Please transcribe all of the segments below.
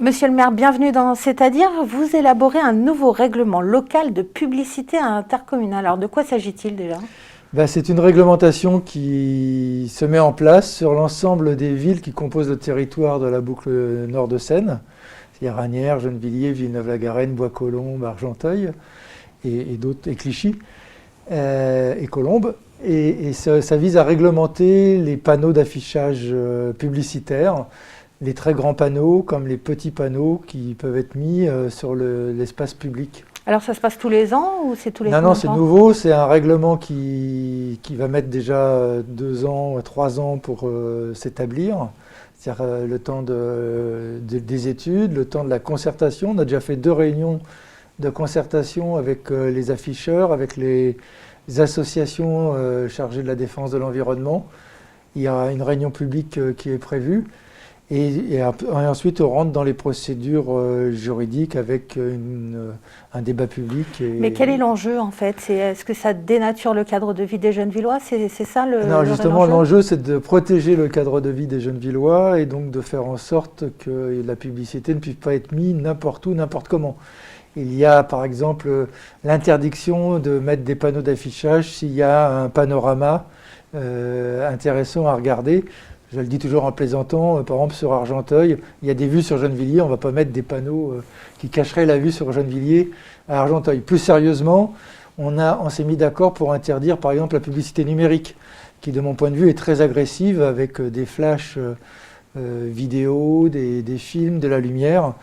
Monsieur le maire, bienvenue dans C'est-à-dire, vous élaborez un nouveau règlement local de publicité intercommunale. Alors de quoi s'agit-il déjà ? C'est une réglementation qui se met en place sur l'ensemble des villes qui composent le territoire de la boucle nord de Seine, c'est-à-dire Asnières, Gennevilliers, Villeneuve-la-Garenne, Bois-Colombes, Argenteuil et d'autres, et Clichy et Colombes. Et ça vise à réglementer les panneaux d'affichage publicitaire, les très grands panneaux comme les petits panneaux qui peuvent être mis sur l'espace public. Alors ça se passe tous les ans ou c'est tous les Non, c'est nouveau, c'est un règlement qui va mettre déjà 2 ans, 3 ans pour s'établir. C'est-à-dire le temps des études, le temps de la concertation. On a déjà fait 2 réunions de concertation avec les afficheurs, avec les associations chargées de la défense de l'environnement. Il y a une réunion publique qui est prévue. Et ensuite, on rentre dans les procédures juridiques avec un débat public. Mais quel est l'enjeu en fait ? Est-ce que ça dénature le cadre de vie des Gennevillois ? C'est ça le Non, justement, l'enjeu, c'est de protéger le cadre de vie des Gennevillois et donc de faire en sorte que la publicité ne puisse pas être mise n'importe où, n'importe comment. Il y a par exemple l'interdiction de mettre des panneaux d'affichage s'il y a un panorama intéressant à regarder. Je le dis toujours en plaisantant, par exemple sur Argenteuil, il y a des vues sur Gennevilliers, on ne va pas mettre des panneaux qui cacheraient la vue sur Gennevilliers à Argenteuil. Plus sérieusement, on s'est mis d'accord pour interdire par exemple la publicité numérique, qui de mon point de vue est très agressive avec des flashs vidéo, des films, de la lumière,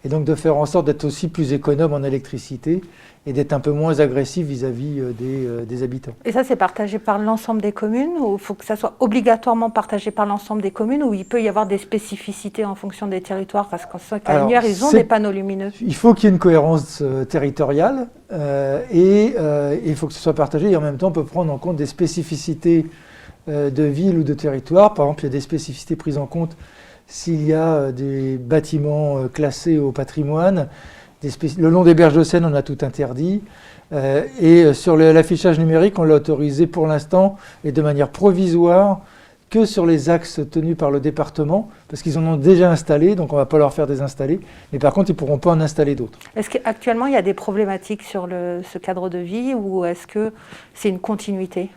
et donc de faire en sorte d'être aussi plus économe en électricité et d'être un peu moins agressif vis-à-vis des habitants. Et ça, c'est partagé par l'ensemble des communes ou il faut que ça soit obligatoirement partagé par l'ensemble des communes ou il peut y avoir des spécificités en fonction des territoires parce qu'à Asnières, ils ont des panneaux lumineux. Il faut qu'il y ait une cohérence territoriale et il faut que ce soit partagé et en même temps, on peut prendre en compte des spécificités de ville ou de territoire. Par exemple, il y a des spécificités prises en compte s'il y a des bâtiments classés au patrimoine. Le long des berges de Seine, on a tout interdit. Et sur l'affichage numérique, on l'a autorisé pour l'instant et de manière provisoire que sur les axes tenus par le département, parce qu'ils en ont déjà installé, donc on ne va pas leur faire désinstaller. Mais par contre, ils ne pourront pas en installer d'autres. Est-ce qu'actuellement, il y a des problématiques sur ce cadre de vie ou est-ce que c'est une continuité ?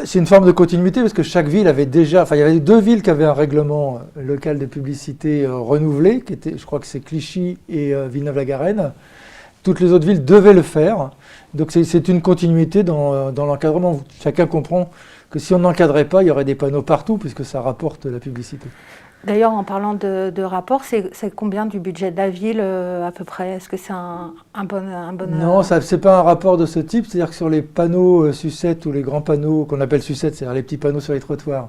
C'est une forme de continuité parce que chaque ville avait déjà... il y avait 2 villes qui avaient un règlement local de publicité renouvelé, qui était, je crois que c'est Clichy et Villeneuve-la-Garenne. Toutes les autres villes devaient le faire. Donc c'est une continuité dans l'encadrement. Chacun comprend que si on n'encadrait pas, il y aurait des panneaux partout puisque ça rapporte la publicité. D'ailleurs, en parlant de rapport, c'est combien du budget de la ville à peu près ? Est-ce que c'est un bon... Non, ce n'est pas un rapport de ce type. C'est-à-dire que sur les panneaux sucettes ou les grands panneaux qu'on appelle sucettes, c'est-à-dire les petits panneaux sur les trottoirs,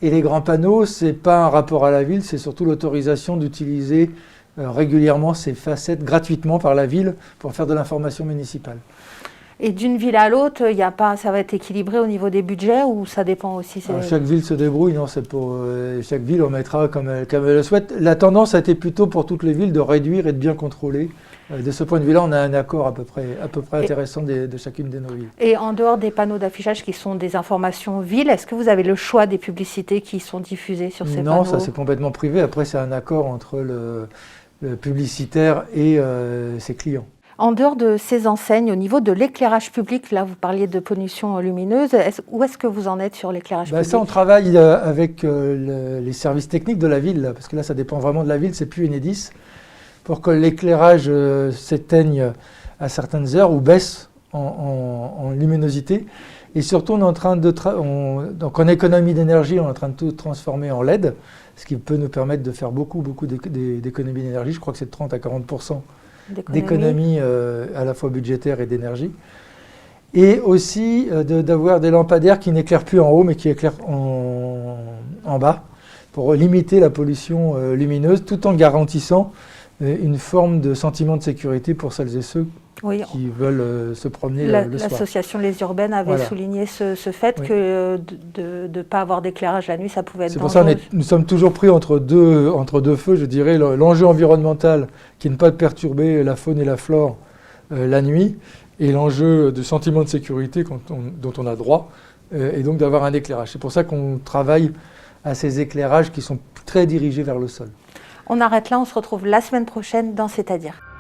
et les grands panneaux, ce n'est pas un rapport à la ville, c'est surtout l'autorisation d'utiliser régulièrement ces facettes gratuitement par la ville pour faire de l'information municipale. Et d'une ville à l'autre, ça va être équilibré au niveau des budgets ou ça dépend aussi Chaque ville se débrouille, non, c'est pour chaque ville, on mettra comme elle le souhaite. La tendance a été plutôt pour toutes les villes de réduire et de bien contrôler. De ce point de vue-là, on a un accord à peu près intéressant de chacune de nos villes. Et en dehors des panneaux d'affichage qui sont des informations villes, est-ce que vous avez le choix des publicités qui sont diffusées sur ces panneaux ? Non, ça c'est complètement privé. Après, c'est un accord entre le publicitaire et ses clients. En dehors de ces enseignes, au niveau de l'éclairage public, là vous parliez de pollution lumineuse, où est-ce que vous en êtes sur l'éclairage public ? Ça, on travaille avec les services techniques de la ville, là, parce que là ça dépend vraiment de la ville, c'est plus Enedis, pour que l'éclairage s'éteigne à certaines heures ou baisse en luminosité. Et surtout, on est en train donc en économie d'énergie, on est en train de tout transformer en LED, ce qui peut nous permettre de faire beaucoup d'économies d'énergie. Je crois que c'est de 30 à 40% d'économie à la fois budgétaire et d'énergie. Et aussi d'avoir des lampadaires qui n'éclairent plus en haut, mais qui éclairent en bas, pour limiter la pollution lumineuse, tout en garantissant une forme de sentiment de sécurité pour celles et ceux qui veulent se promener le soir. L'association Les Urbaines avait souligné ce fait que de ne pas avoir d'éclairage la nuit, ça pouvait être dangereux. C'est pour ça que nous sommes toujours pris entre deux feux, je dirais, l'enjeu environnemental qui est de ne pas perturber la faune et la flore la nuit, et l'enjeu de sentiment de sécurité dont on a droit, et donc d'avoir un éclairage. C'est pour ça qu'on travaille à ces éclairages qui sont très dirigés vers le sol. On arrête là, on se retrouve la semaine prochaine dans C'est-à-dire.